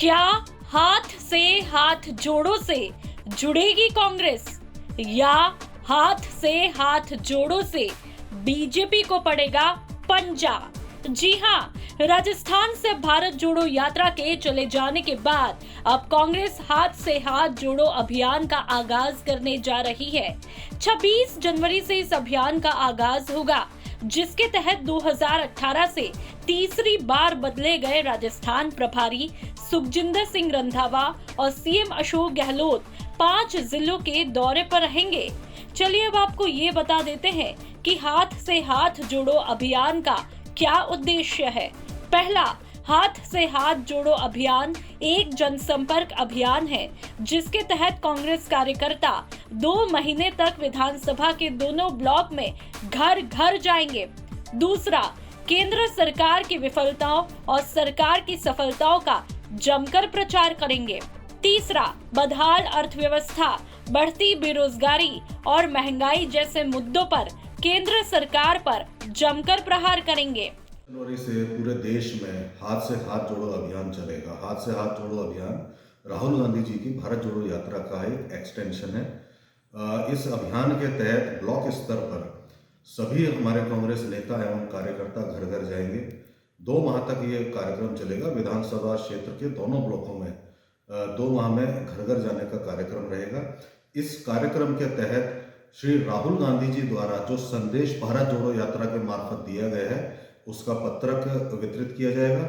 क्या हाथ से हाथ जोड़ों से जुड़ेगी कांग्रेस या हाथ से हाथ जोड़ों से बीजेपी को पड़ेगा पंजा? जी हां, राजस्थान से भारत जोड़ो यात्रा के चले जाने के बाद अब कांग्रेस हाथ से हाथ जोड़ो अभियान का आगाज करने जा रही है। 26 जनवरी से इस अभियान का आगाज होगा, जिसके तहत 2018 से तीसरी बार बदले गए राजस्थान प्रभारी सुखजिंदर सिंह रंधावा और सीएम अशोक गहलोत 5 जिलों के दौरे पर रहेंगे। चलिए अब आपको ये बता देते हैं कि हाथ से हाथ जोड़ो अभियान का क्या उद्देश्य है। पहला, हाथ से हाथ जोड़ो अभियान एक जनसंपर्क अभियान है, जिसके तहत कांग्रेस कार्यकर्ता 2 महीने तक विधानसभा के दोनों ब्लॉक में घर घर जाएंगे। दूसरा, केंद्र सरकार की विफलताओं और सरकार की सफलताओं का जमकर प्रचार करेंगे। तीसरा, बदहाल अर्थव्यवस्था, बढ़ती बेरोजगारी और महंगाई जैसे मुद्दों पर केंद्र सरकार पर जमकर प्रहार करेंगे। जनवरी से पूरे देश में हाथ से हाथ जोड़ो अभियान चलेगा। हाथ से हाथ जोड़ो अभियान राहुल गांधी जी की भारत जोड़ो यात्रा का एक एक्सटेंशन है। इस अभियान के तहत ब्लॉक स्तर पर सभी हमारे कांग्रेस नेता एवं कार्यकर्ता घर घर जाएंगे। 2 माह तक ये कार्यक्रम चलेगा। विधानसभा क्षेत्र के दोनों ब्लॉकों में 2 माह में घर घर जाने का कार्यक्रम रहेगा। इस कार्यक्रम के तहत श्री राहुल गांधी जी द्वारा जो संदेश भारत जोड़ो यात्रा के मार्फत दिया गया है, उसका पत्रक वितरित किया जाएगा।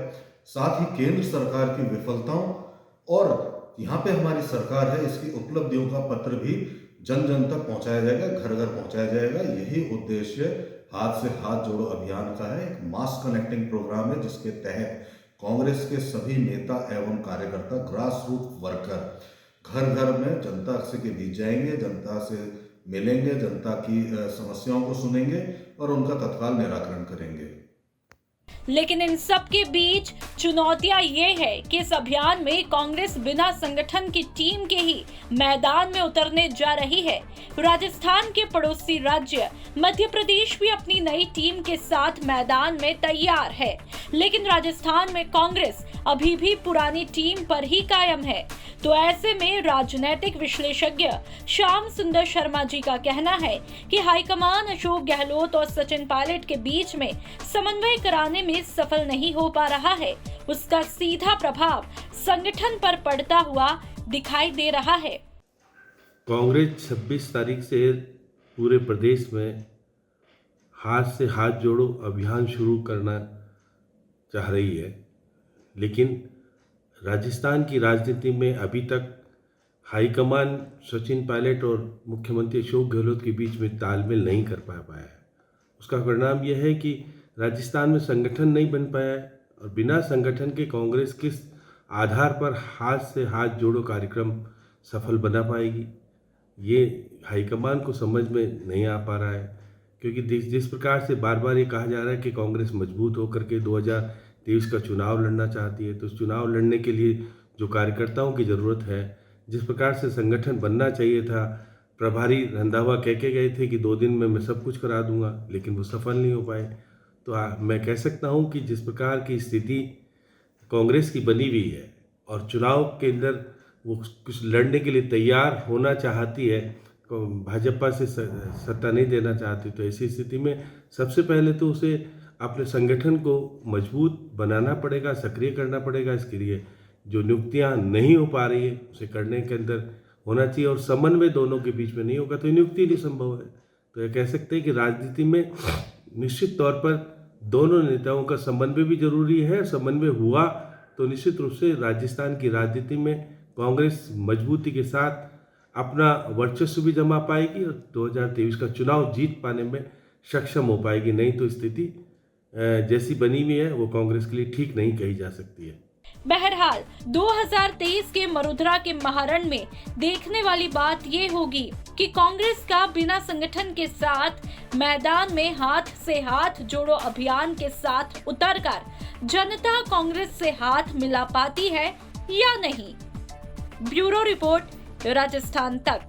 साथ ही केंद्र सरकार की विफलताओं और यहाँ पे हमारी सरकार है, इसकी उपलब्धियों का पत्र भी जन जन तक पहुंचाया जाएगा, घर घर पहुंचाया जाएगा। यही उद्देश्य हाथ से हाथ जोड़ो अभियान का है। एक मास कनेक्टिंग प्रोग्राम है, जिसके तहत कांग्रेस के सभी नेता एवं कार्यकर्ता, ग्रास रूट वर्कर घर घर में जनता से के बीच जाएंगे, जनता से मिलेंगे, जनता की समस्याओं को सुनेंगे और उनका तत्काल निराकरण करेंगे। लेकिन इन सब के बीच चुनौतियां ये है कि इस अभियान में कांग्रेस बिना संगठन की टीम के ही मैदान में उतरने जा रही है। राजस्थान के पड़ोसी राज्य मध्य प्रदेश भी अपनी नई टीम के साथ मैदान में तैयार है, लेकिन राजस्थान में कांग्रेस अभी भी पुरानी टीम पर ही कायम है। तो ऐसे में राजनीतिक विश्लेषज्ञ श्याम सुंदर शर्मा जी का कहना है कि हाईकमान अशोक गहलोत और सचिन पायलट के बीच में समन्वय कराने में सफल नहीं हो पा रहा है। उसका सीधा प्रभाव संगठन पर पड़ता हुआ दिखाई दे रहा है। कांग्रेस 26 तारीख से पूरे प्रदेश में हाथ से हाथ जोड़ो अभियान शुरू करना चाह रही है, लेकिन राजस्थान की राजनीति में अभी तक हाईकमान सचिन पायलट और मुख्यमंत्री अशोक गहलोत के बीच में तालमेल नहीं कर पाया है। उसका परिणाम यह है कि राजस्थान में संगठन नहीं बन पाया है और बिना संगठन के कांग्रेस किस आधार पर हाथ से हाथ जोड़ो कार्यक्रम सफल बना पाएगी, ये हाईकमान को समझ में नहीं आ पा रहा है। क्योंकि जिस प्रकार से बार बार ये कहा जा रहा है कि कांग्रेस मजबूत होकर के 2023 का चुनाव लड़ना चाहती है, तो उस चुनाव लड़ने के लिए जो कार्यकर्ताओं की ज़रूरत है, जिस प्रकार से संगठन बनना चाहिए था, प्रभारी रंधावा कह के गए थे कि 2 दिन में मैं सब कुछ करा दूंगा, लेकिन वो सफल नहीं हो पाए। तो मैं कह सकता हूं कि जिस प्रकार की स्थिति कांग्रेस की बनी हुई है और चुनाव के अंदर वो कुछ लड़ने के लिए तैयार होना चाहती है, भाजपा से सत्ता नहीं देना चाहती, तो ऐसी स्थिति में सबसे पहले तो उसे अपने संगठन को मजबूत बनाना पड़ेगा, सक्रिय करना पड़ेगा। इसके लिए जो नियुक्तियां नहीं हो पा रही है उसे करने के अंदर होना चाहिए और समन्वय दोनों के बीच में नहीं होगा तो नियुक्ति नहीं संभव है। तो यह कह सकते हैं कि राजनीति में निश्चित तौर पर दोनों नेताओं का समन्वय भी जरूरी है। समन्वय हुआ तो निश्चित रूप से राजस्थान की राजनीति में कांग्रेस मजबूती के साथ अपना वर्चस्व भी जमा पाएगी और 2023 का चुनाव जीत पाने में सक्षम हो पाएगी। नहीं तो स्थिति जैसी बनी हुई है वो कांग्रेस के लिए ठीक नहीं कही जा सकती है। बहरहाल 2023 के मरुधरा के महारण में देखने वाली बात ये होगी कि कांग्रेस का बिना संगठन के साथ मैदान में हाथ से हाथ जोड़ो अभियान के साथ उतरकर जनता कांग्रेस से हाथ मिला पाती है या नहीं। ब्यूरो रिपोर्ट, राजस्थान तक।